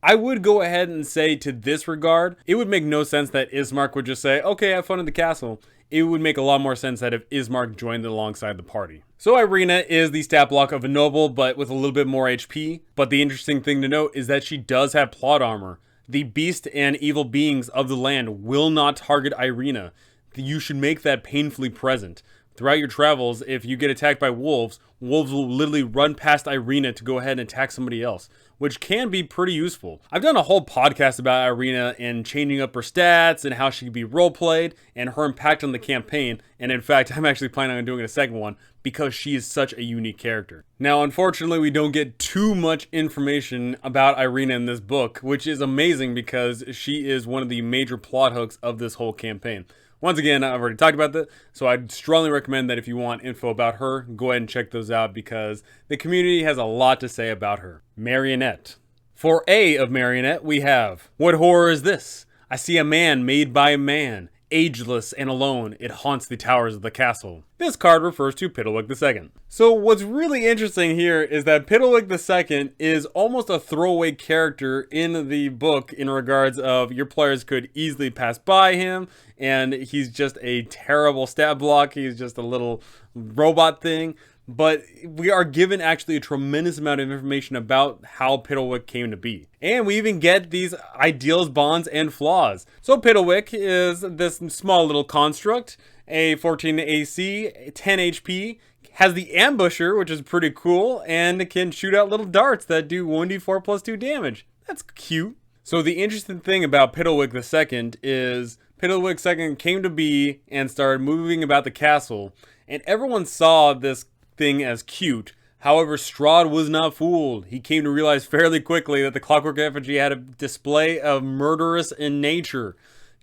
I would go ahead and say, to this regard, it would make no sense that Ismark would just say, okay, have fun in the castle. It would make a lot more sense that if Ismark joined alongside the party. So Irina is the stat block of a noble, but with a little bit more HP. But the interesting thing to note is that she does have plot armor. The beast and evil beings of the land will not target Irina. You should make that painfully present. Throughout your travels, if you get attacked by wolves, wolves will literally run past Irina to go ahead and attack somebody else, which can be pretty useful. I've done a whole podcast about Irina and changing up her stats and how she can be roleplayed and her impact on the campaign. And in fact, I'm actually planning on doing a second one because she is such a unique character. Now, unfortunately, we don't get too much information about Irina in this book, which is amazing because she is one of the major plot hooks of this whole campaign. Once again, I've already talked about that, so I'd strongly recommend that if you want info about her, go ahead and check those out because the community has a lot to say about her. Marionette. For A of Marionette, we have, what horror is this? I see a man made by a man. ageless and alone, it haunts the towers of the castle. This card refers to Pidlwick II. So what's really interesting here is that Pidlwick II is almost a throwaway character in the book in regards of your players could easily pass by him, and he's just a terrible stat block. He's just a little robot thing. But we are given actually a tremendous amount of information about how Pidlwick came to be. And we even get these ideals, bonds, and flaws. So Pidlwick is this small little construct, a 14 AC, 10 HP, has the Ambusher, which is pretty cool, and can shoot out little darts that do 1d4 plus 2 damage. That's cute. So the interesting thing about Pidlwick II is Pidlwick II came to be and started moving about the castle, and everyone saw this thing as cute. However, Strahd was not fooled. He came to realize fairly quickly that the clockwork effigy had a display of murderous in nature.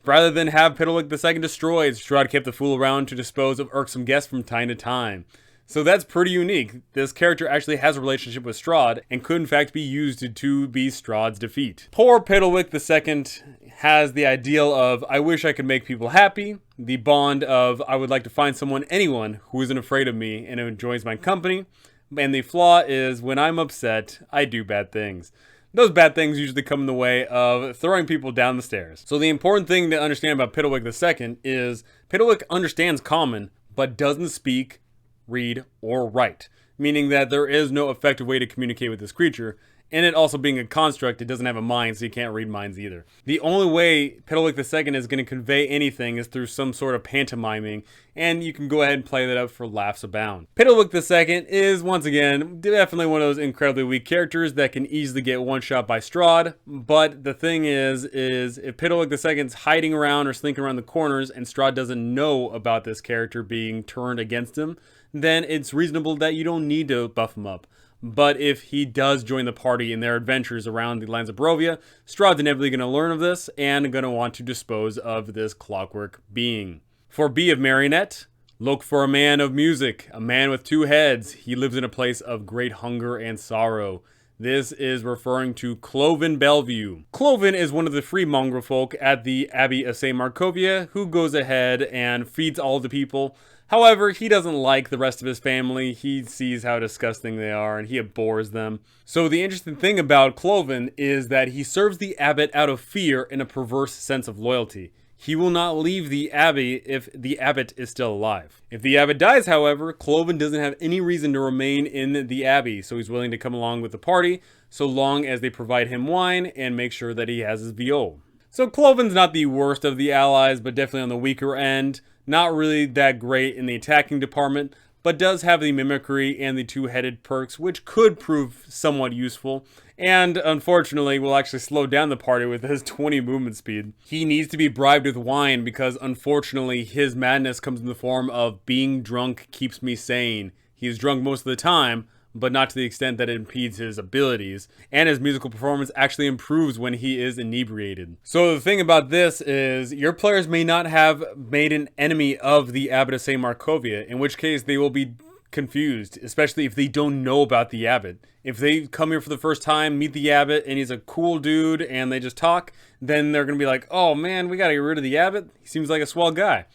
Rather than have Pidlwick II destroyed, Strahd kept the fool around to dispose of irksome guests from time to time. So that's pretty unique. This character actually has a relationship with Strahd and could in fact be used to be Strahd's defeat. Poor Pidlwick II has the ideal of, I wish I could make people happy, the bond of, I would like to find anyone who isn't afraid of me and who enjoys my company, and the flaw is, when I'm upset, I do bad things. Those bad things usually come in the way of throwing people down the stairs. So the important thing to understand about Pidlwick II is, Pidlwick understands common, but doesn't speak, read, or write, meaning that there is no effective way to communicate with this creature, and it also being a construct, it doesn't have a mind, so you can't read minds either. The only way Pidlwick II is going to convey anything is through some sort of pantomiming, and you can go ahead and play that up for laughs abound. Pidlwick II is, once again, definitely one of those incredibly weak characters that can easily get one-shot by Strahd, but the thing is if Pidlwick II is hiding around or slinking around the corners and Strahd doesn't know about this character being turned against him, then it's reasonable that you don't need to buff him up. But if he does join the party in their adventures around the lands of Barovia, Strahd's inevitably going to learn of this and going to want to dispose of this clockwork being. For B of Marionette, look for a man of music, a man with two heads. He lives in a place of great hunger and sorrow. This is referring to Cloven Bellevue. Cloven is one of the free mongrel folk at the Abbey of St. Markovia who goes ahead and feeds all the people. However, he doesn't like the rest of his family. He sees how disgusting they are and he abhors them. So the interesting thing about Cloven is that he serves the abbot out of fear and a perverse sense of loyalty. He will not leave the abbey if the abbot is still alive. If the abbot dies, however, Cloven doesn't have any reason to remain in the abbey, so he's willing to come along with the party so long as they provide him wine and make sure that he has his viol. So Cloven's not the worst of the allies, but definitely on the weaker end. Not really that great in the attacking department, but does have the mimicry and the two-headed perks, which could prove somewhat useful, and unfortunately will actually slow down the party with his 20 movement speed. He needs to be bribed with wine because unfortunately his madness comes in the form of being drunk keeps me sane. He is drunk most of the time, but not to the extent that it impedes his abilities, and his musical performance actually improves when he is inebriated. So the thing about this is, your players may not have made an enemy of the Abbot of St. Markovia, in which case they will be confused, especially if they don't know about the Abbot. If they come here for the first time, meet the Abbot, and he's a cool dude, and they just talk, then they're going to be like, oh man, we got to get rid of the Abbot. He seems like a swell guy.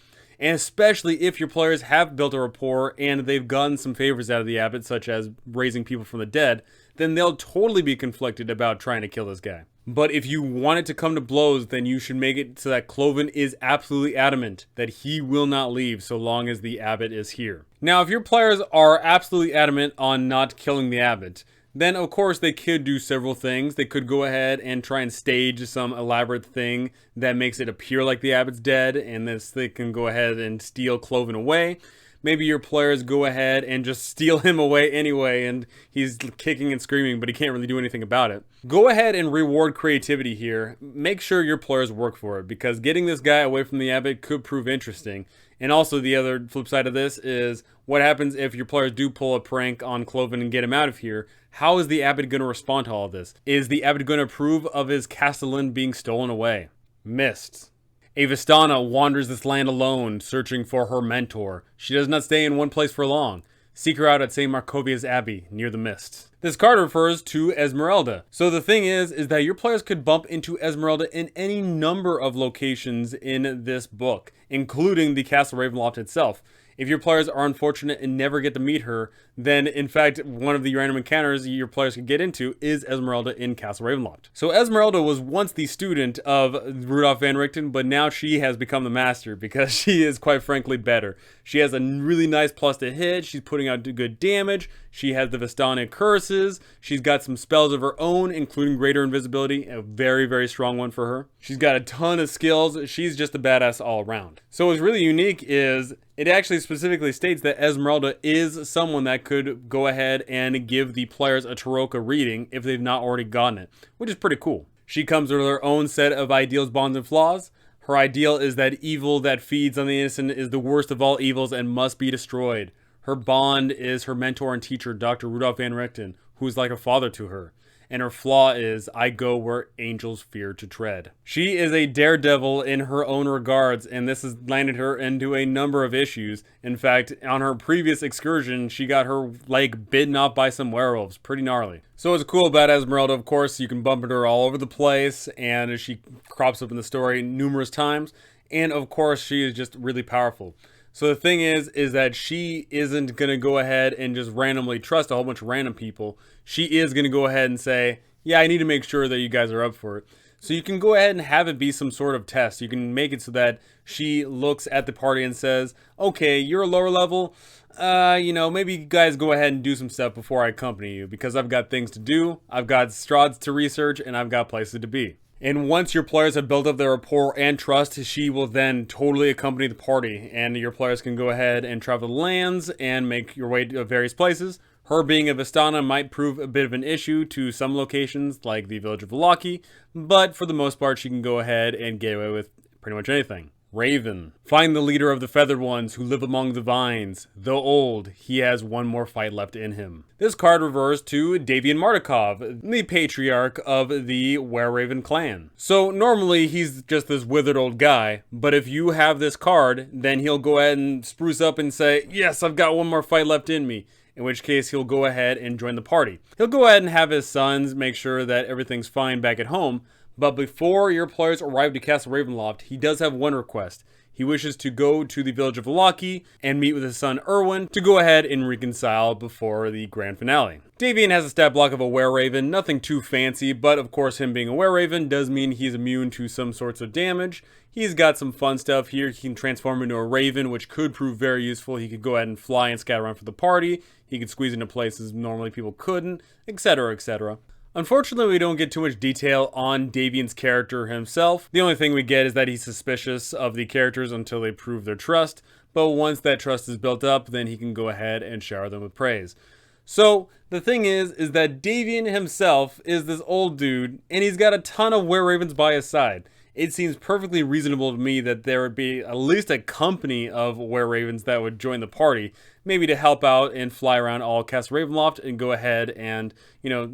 And especially if your players have built a rapport and they've gotten some favors out of the abbot, such as raising people from the dead, then they'll totally be conflicted about trying to kill this guy. But if you want it to come to blows, then you should make it so that Cloven is absolutely adamant that he will not leave so long as the abbot is here. Now, if your players are absolutely adamant on not killing the abbot, then of course they could do several things. They could go ahead and try and stage some elaborate thing that makes it appear like the abbot's dead, and they can go ahead and steal Cloven away. Maybe your players go ahead and just steal him away anyway, and he's kicking and screaming, but he can't really do anything about it. Go ahead and reward creativity here. Make sure your players work for it, because getting this guy away from the abbot could prove interesting. And also the other flip side of this is, what happens if your players do pull a prank on Cloven and get him out of here? How is the abbot going to respond to all of this? Is the abbot going to approve of his castellan being stolen away? Missed. A Vistana wanders this land alone, searching for her mentor. She does not stay in one place for long. Seek her out at St. Markovia's Abbey, near the mist. This card refers to Esmeralda. So the thing is that your players could bump into Esmeralda in any number of locations in this book, including the Castle Ravenloft itself. If your players are unfortunate and never get to meet her, then in fact, one of the random encounters your players can get into is Esmeralda in Castle Ravenloft. So Esmeralda was once the student of Rudolph van Richten, but now she has become the master because she is quite frankly better. She has a really nice plus to hit, she's putting out good damage, she has the Vistani curses, she's got some spells of her own, including greater invisibility, a very, very strong one for her. She's got a ton of skills, she's just a badass all around. So what's really unique is it actually specifically states that Esmeralda is someone that could go ahead and give the players a Tarokka reading if they've not already gotten it, which is pretty cool. She comes with her own set of ideals, bonds, and flaws. Her ideal is that evil that feeds on the innocent is the worst of all evils and must be destroyed. Her bond is her mentor and teacher, Dr. Rudolph van Richten, who is like a father to her. And her flaw is, I go where angels fear to tread. She is a daredevil in her own regards, and this has landed her into a number of issues. In fact, on her previous excursion, she got her leg bitten off by some werewolves. Pretty gnarly. So what's cool about Esmeralda, of course, you can bump into her all over the place, and she crops up in the story numerous times. And of course, she is just really powerful. So the thing is that she isn't going to go ahead and just randomly trust a whole bunch of random people. She is going to go ahead and say, yeah, I need to make sure that you guys are up for it. So you can go ahead and have it be some sort of test. You can make it so that she looks at the party and says, okay, you're a lower level. Maybe you guys go ahead and do some stuff before I accompany you because I've got things to do. I've got Strahds to research and I've got places to be. And once your players have built up their rapport and trust, she will then totally accompany the party. And your players can go ahead and travel the lands and make your way to various places. Her being a Vistana might prove a bit of an issue to some locations, like the village of Vallakovich, but for the most part, she can go ahead and get away with pretty much anything. Raven. Find the leader of the feathered ones who live among the vines. Though old, he has one more fight left in him. This card refers to Davian Mardukov, the patriarch of the Wereraven clan. So normally he's just this withered old guy, but if you have this card, then he'll go ahead and spruce up and say, yes, I've got one more fight left in me. In which case he'll go ahead and join the party. He'll go ahead and have his sons make sure that everything's fine back at home. But before your players arrive to Castle Ravenloft, he does have one request. He wishes to go to the village of Vallakovich and meet with his son Erwin to go ahead and reconcile before the grand finale. Davian has a stat block of a Wereraven, nothing too fancy, but of course him being a Wereraven does mean he's immune to some sorts of damage. He's got some fun stuff here. He can transform into a raven, which could prove very useful. He could go ahead and fly and scatter around for the party. He could squeeze into places normally people couldn't, etc., etc. Unfortunately, we don't get too much detail on Davian's character himself. The only thing we get is that he's suspicious of the characters until they prove their trust, but once that trust is built up, then he can go ahead and shower them with praise. So, the thing is that Davian himself is this old dude, and he's got a ton of Wereravens by his side. It seems perfectly reasonable to me that there would be at least a company of Wereravens that would join the party, maybe to help out and fly around all Castle Ravenloft and go ahead and,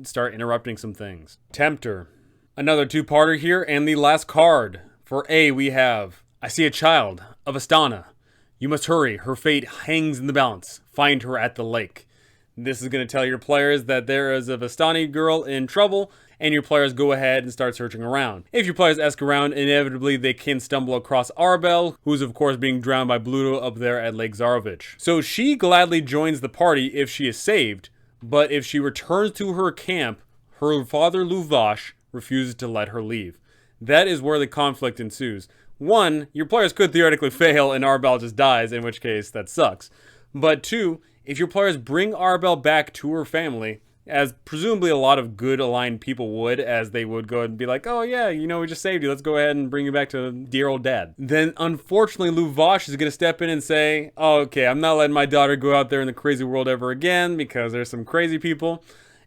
start interrupting some things. Tempter. Another two-parter here, and the last card. For A, we have, I see a child, a Vistana. You must hurry, her fate hangs in the balance. Find her at the lake. This is going to tell your players that there is a Vistani girl in trouble, and your players go ahead and start searching around. If your players ask around, inevitably they can stumble across Arbel, who's of course being drowned by Bluto up there at Lake Zarovich. So she gladly joins the party if she is saved, but if she returns to her camp, her father Luvash refuses to let her leave. That is where the conflict ensues. One, your players could theoretically fail and Arbel just dies, in which case that sucks. But two, if your players bring Arbel back to her family, as presumably a lot of good aligned people would, as they would go and be like, oh yeah, we just saved you, let's go ahead and bring you back to dear old dad. Then unfortunately Luvash is going to step in and say, oh, okay, I'm not letting my daughter go out there in the crazy world ever again because there's some crazy people.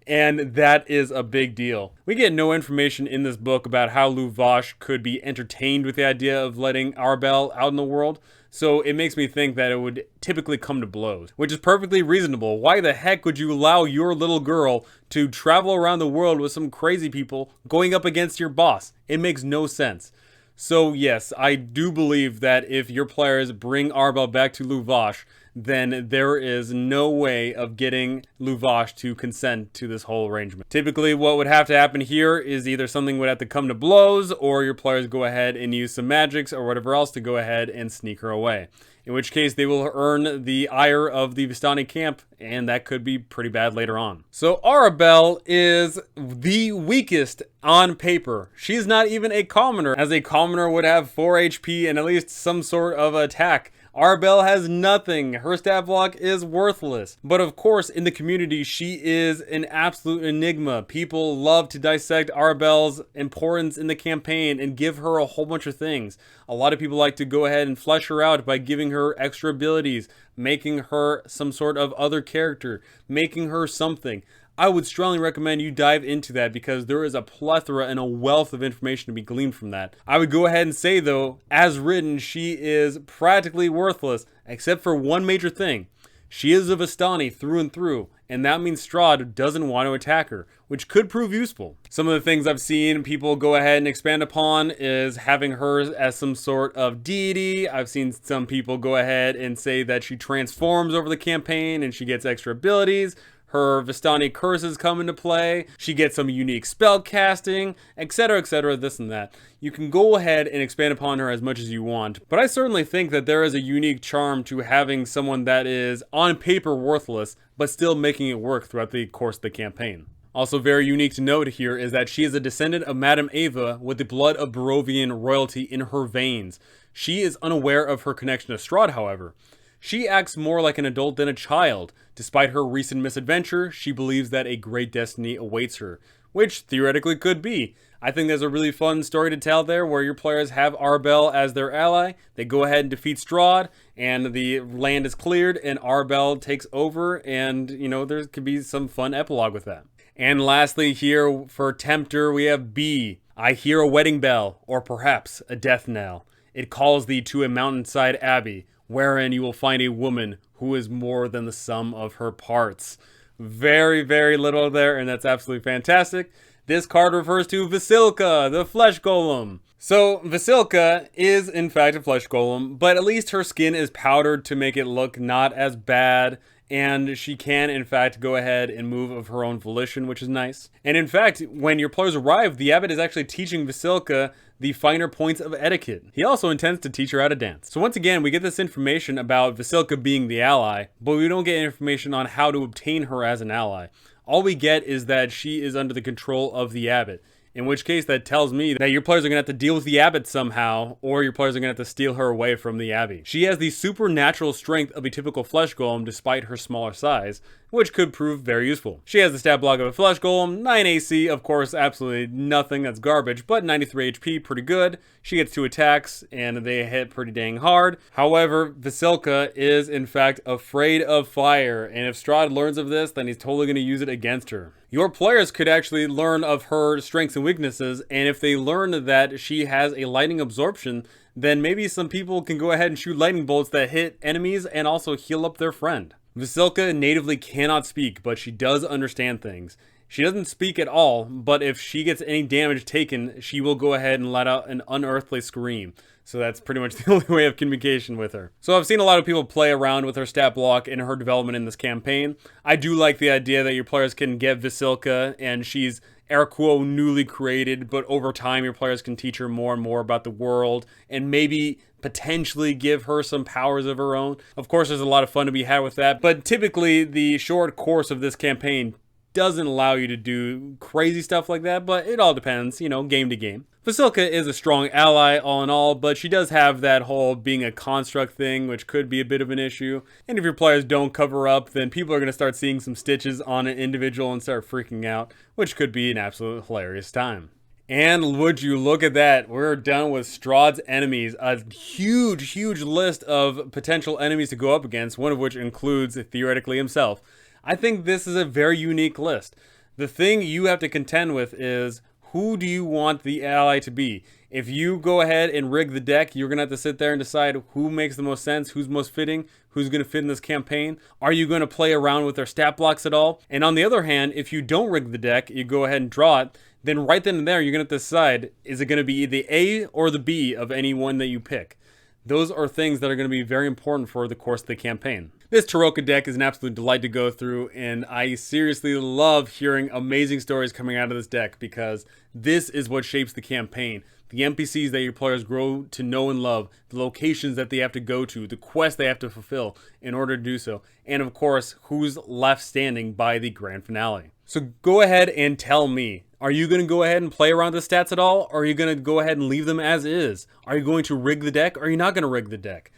And that is a big deal. We get no information in this book about how Luvash could be entertained with the idea of letting Arbel out in the world. So it makes me think that it would typically come to blows, which is perfectly reasonable. Why the heck would you allow your little girl to travel around the world with some crazy people going up against your boss? It makes no sense. So yes, I do believe that if your players bring Arbel back to Luvash, then there is no way of getting Luvash to consent to this whole arrangement. Typically, what would have to happen here is either something would have to come to blows, or your players go ahead and use some magics or whatever else to go ahead and sneak her away. In which case, they will earn the ire of the Vistani camp, and that could be pretty bad later on. So Arabelle is the weakest on paper. She's not even a commoner, as a commoner would have 4 HP and at least some sort of attack. Arabelle has nothing. Her stat block is worthless. But of course, in the community, she is an absolute enigma. People love to dissect Arabelle's importance in the campaign and give her a whole bunch of things. A lot of people like to go ahead and flesh her out by giving her extra abilities, making her some sort of other character, making her something. I would strongly recommend you dive into that because there is a plethora and a wealth of information to be gleaned from that. I would go ahead and say though, as written, she is practically worthless except for one major thing. She is a Vistani through and through, and that means Strahd doesn't want to attack her, which could prove useful. Some of the things I've seen people go ahead and expand upon is having her as some sort of deity. I've seen some people go ahead and say that she transforms over the campaign and she gets extra abilities. Her Vistani curses come into play. She gets some unique spell casting, etc., this and that. You can go ahead and expand upon her as much as you want, but I certainly think that there is a unique charm to having someone that is on paper worthless, but still making it work throughout the course of the campaign. Also very unique to note here is that she is a descendant of Madame Ava with the blood of Barovian royalty in her veins. She is unaware of her connection to Strahd, however. She acts more like an adult than a child. Despite her recent misadventure, she believes that a great destiny awaits her, which theoretically could be. I think there's a really fun story to tell there where your players have Arabelle as their ally. They go ahead and defeat Strahd, and the land is cleared, and Arabelle takes over, and, you know, there could be some fun epilogue with that. And lastly here, for Tempter, we have B. I hear a wedding bell, or perhaps a death knell. It calls thee to a mountainside abbey, wherein you will find a woman who is more than the sum of her parts. Very, very little there, and that's absolutely fantastic. This card refers to Vasilka, the flesh golem. So, Vasilka is in fact a flesh golem, but at least her skin is powdered to make it look not as bad, and she can in fact go ahead and move of her own volition, which is nice. And in fact, when your players arrive, the abbot is actually teaching Vasilka the finer points of etiquette. He also intends to teach her how to dance. So once again, we get this information about Vasilka being the ally, but we don't get information on how to obtain her as an ally. All we get is that she is under the control of the abbot. In which case, that tells me that your players are going to have to deal with the abbot somehow, or your players are going to have to steal her away from the abbey. She has the supernatural strength of a typical flesh golem despite her smaller size, which could prove very useful. She has the stat block of a flesh golem, 9 AC, of course, absolutely nothing, that's garbage, but 93 HP, pretty good. She gets 2 attacks, and they hit pretty dang hard. However, Vasilka is, in fact, afraid of fire, and if Strahd learns of this, then he's totally going to use it against her. Your players could actually learn of her strengths and weaknesses, and if they learn that she has a lightning absorption, then maybe some people can go ahead and shoot lightning bolts that hit enemies and also heal up their friend. Vasilka natively cannot speak, but she does understand things. She doesn't speak at all, but if she gets any damage taken, she will go ahead and let out an unearthly scream. So that's pretty much the only way of communication with her. So I've seen a lot of people play around with her stat block and her development in this campaign. I do like the idea that your players can get Vasilka and she's air quote newly created, but over time your players can teach her more and more about the world and maybe potentially give her some powers of her own. Of course, there's a lot of fun to be had with that, but typically the short course of this campaign doesn't allow you to do crazy stuff like that, but it all depends, you know, game to game. Vasilka is a strong ally all in all, but she does have that whole being a construct thing, which could be a bit of an issue. And if your players don't cover up, then people are going to start seeing some stitches on an individual and start freaking out, which could be an absolute hilarious time. And would you look at that, we're done with Strahd's enemies, a huge list of potential enemies to go up against, one of which includes, theoretically, himself. I think this is a very unique list. The thing you have to contend with is, who do you want the ally to be? If you go ahead and rig the deck, you're going to have to sit there and decide who makes the most sense, who's most fitting, who's going to fit in this campaign. Are you going to play around with their stat blocks at all? And on the other hand, if you don't rig the deck, you go ahead and draw it, then right then and there, you're going to have to decide, is it going to be the A or the B of any one that you pick? Those are things that are going to be very important for the course of the campaign. This Tarokka deck is an absolute delight to go through, and I seriously love hearing amazing stories coming out of this deck because this is what shapes the campaign. The NPCs that your players grow to know and love, the locations that they have to go to, the quests they have to fulfill in order to do so, and of course, who's left standing by the grand finale. So go ahead and tell me, are you going to go ahead and play around the stats at all, or are you going to go ahead and leave them as is? Are you going to rig the deck, or are you not going to rig the deck?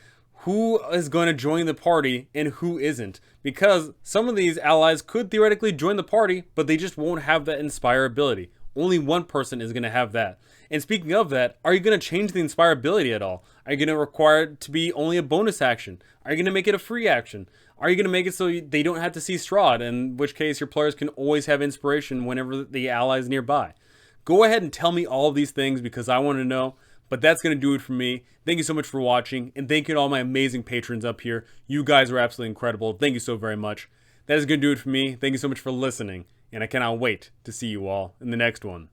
Who is going to join the party and who isn't? Because some of these allies could theoretically join the party, but they just won't have that Inspire ability. Only one person is going to have that. And speaking of that, are you going to change the Inspire ability at all? Are you going to require it to be only a bonus action? Are you going to make it a free action? Are you going to make it so they don't have to see Strahd, in which case your players can always have inspiration whenever the ally is nearby? Go ahead and tell me all of these things because I want to know. But that's going to do it for me. Thank you so much for watching, and thank you to all my amazing patrons up here. You guys are absolutely incredible. Thank you so very much. That is going to do it for me. Thank you so much for listening, and I cannot wait to see you all in the next one.